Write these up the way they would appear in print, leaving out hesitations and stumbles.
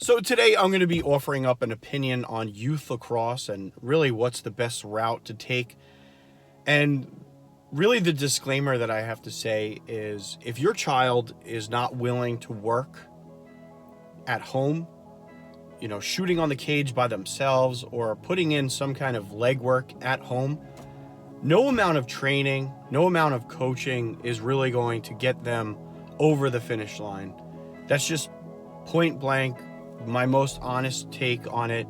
So today I'm going to be offering up an opinion on youth lacrosse and really what's the best route to take. And really the disclaimer that I have to say is if your child is not willing to work at home, shooting on the cage by themselves or putting in some kind of legwork at home, no amount of training, no amount of coaching is really going to get them over the finish line. That's just point blank my most honest take on it.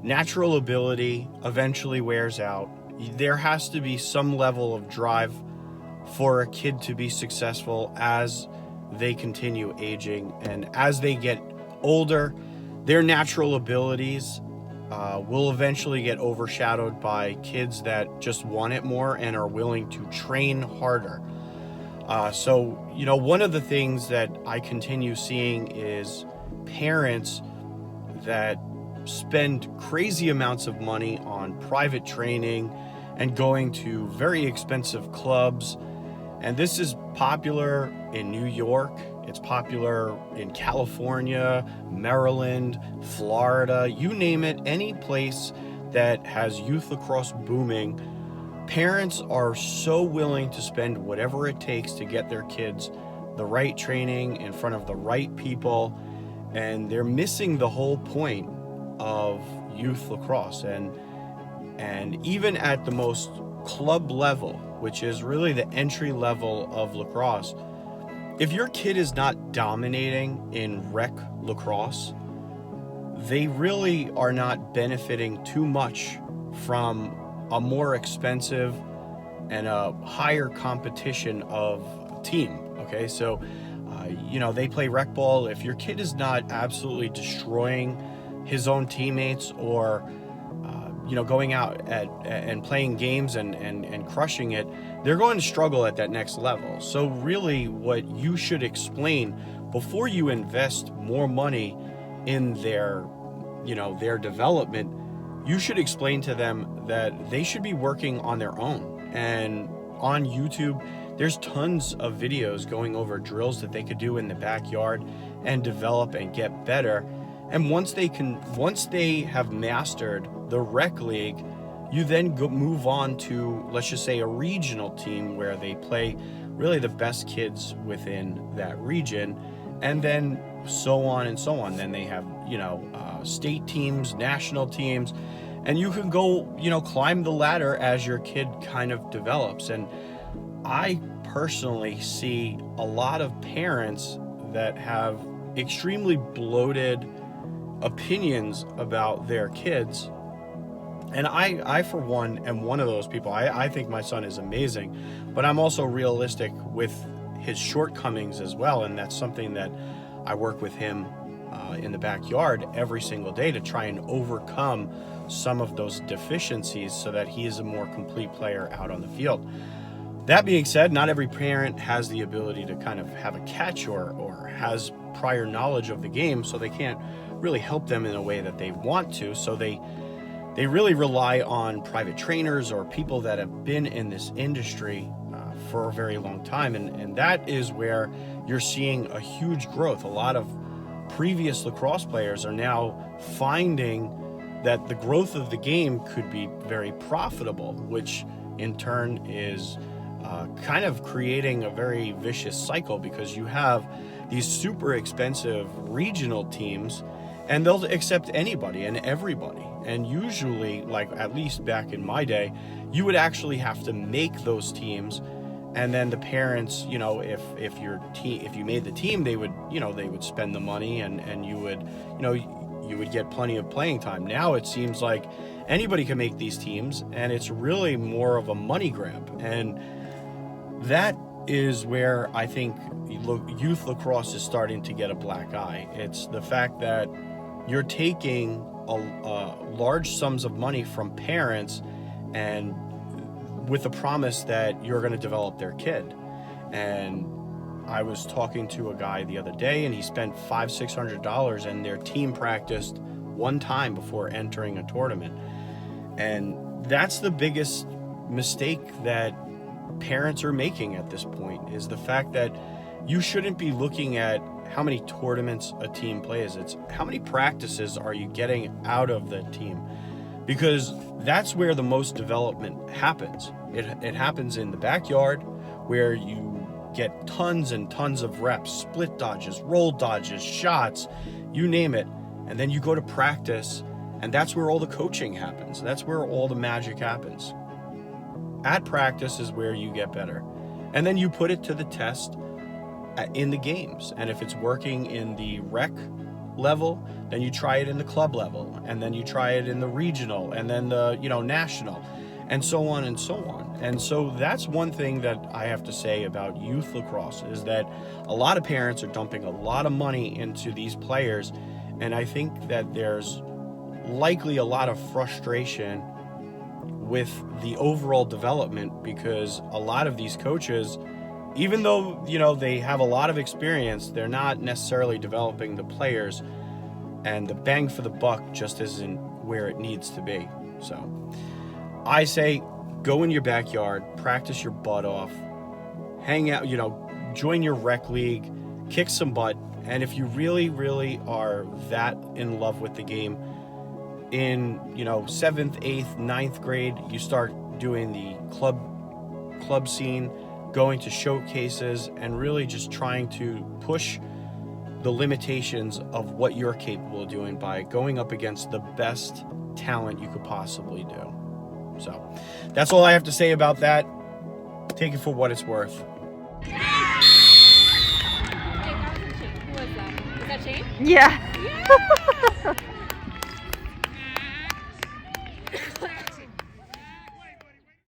Natural ability eventually wears out. There has to be some level of drive for a kid to be successful as they continue aging, and as they get older, their natural abilities will eventually get overshadowed by kids that just want it more and are willing to train harder. One of the things that I continue seeing is parents that spend crazy amounts of money on private training and going to very expensive clubs. And this is popular in New York. It's popular in California, Maryland, Florida, you name it, any place that has youth lacrosse booming. Parents are so willing to spend whatever it takes to get their kids the right training in front of the right people, and they're missing the whole point of youth lacrosse. And even at the most club level, which is really the entry level of lacrosse, if your kid is not dominating in rec lacrosse, they really are not benefiting too much from a more expensive and a higher competition of team. Okay, so they play rec ball. If your kid is not absolutely destroying his own teammates or going out and playing games and crushing it, they're going to struggle at that next level. So really what you should explain before you invest more money in their development, you should explain to them that they should be working on their own. And on YouTube, there's tons of videos going over drills that they could do in the backyard and develop and get better. And once they have mastered the rec league, you then move on to, let's just say, a regional team where they play really the best kids within that region, and then so on and so on. Then they have, state teams, national teams, and you can go, climb the ladder as your kid kind of develops. And I personally see a lot of parents that have extremely bloated opinions about their kids. And I for one, am one of those people. I think my son is amazing, but I'm also realistic with his shortcomings as well. And that's something that I work with him in the backyard every single day to try and overcome some of those deficiencies so that he is a more complete player out on the field. That being said, not every parent has the ability to kind of have a catch or has prior knowledge of the game, so they can't really help them in a way that they want to. So they really rely on private trainers or people that have been in this industry for a very long time. And that is where you're seeing a huge growth. A lot of previous lacrosse players are now finding that the growth of the game could be very profitable, which in turn is kind of creating a very vicious cycle, because you have these super expensive regional teams and they'll accept anybody and everybody. And usually, like at least back in my day, you would actually have to make those teams, and then the parents, if you made the team, they would spend the money and you would get plenty of playing time. Now it seems like anybody can make these teams, and it's really more of a money grab. And that is where I think youth lacrosse is starting to get a black eye. It's the fact that you're taking large sums of money from parents and with the promise that you're going to develop their kid. And I was talking to a guy the other day, and he spent $500-600, and their team practiced one time before entering a tournament. And that's the biggest mistake that parents are making at this point, is the fact that you shouldn't be looking at how many tournaments a team plays. It's how many practices are you getting out of the team, because that's where the most development happens. It happens in the backyard, where you get tons and tons of reps, split dodges, roll dodges, shots, you name it. And then you go to practice, and that's where all the coaching happens. That's where all the magic happens. At practice is where you get better. And then you put it to the test in the games. And if it's working in the rec level, then you try it in the club level, and then you try it in the regional, and then the national, and so on and so on. And so that's one thing that I have to say about youth lacrosse, is that a lot of parents are dumping a lot of money into these players, and I think that there's likely a lot of frustration with the overall development, because a lot of these coaches, even though they have a lot of experience, they're not necessarily developing the players, and the bang for the buck just isn't where it needs to be. So I say, go in your backyard, practice your butt off, hang out, join your rec league, kick some butt. And if you really, really are that in love with the game, in 7th, 8th, 9th grade, you start doing the club scene, going to showcases, and really just trying to push the limitations of what you're capable of doing by going up against the best talent you could possibly do. So that's all I have to say about that. Take it for what it's worth. Hey, that wasn't Shane. Who was that? Was that Shane? Yeah. Yeah!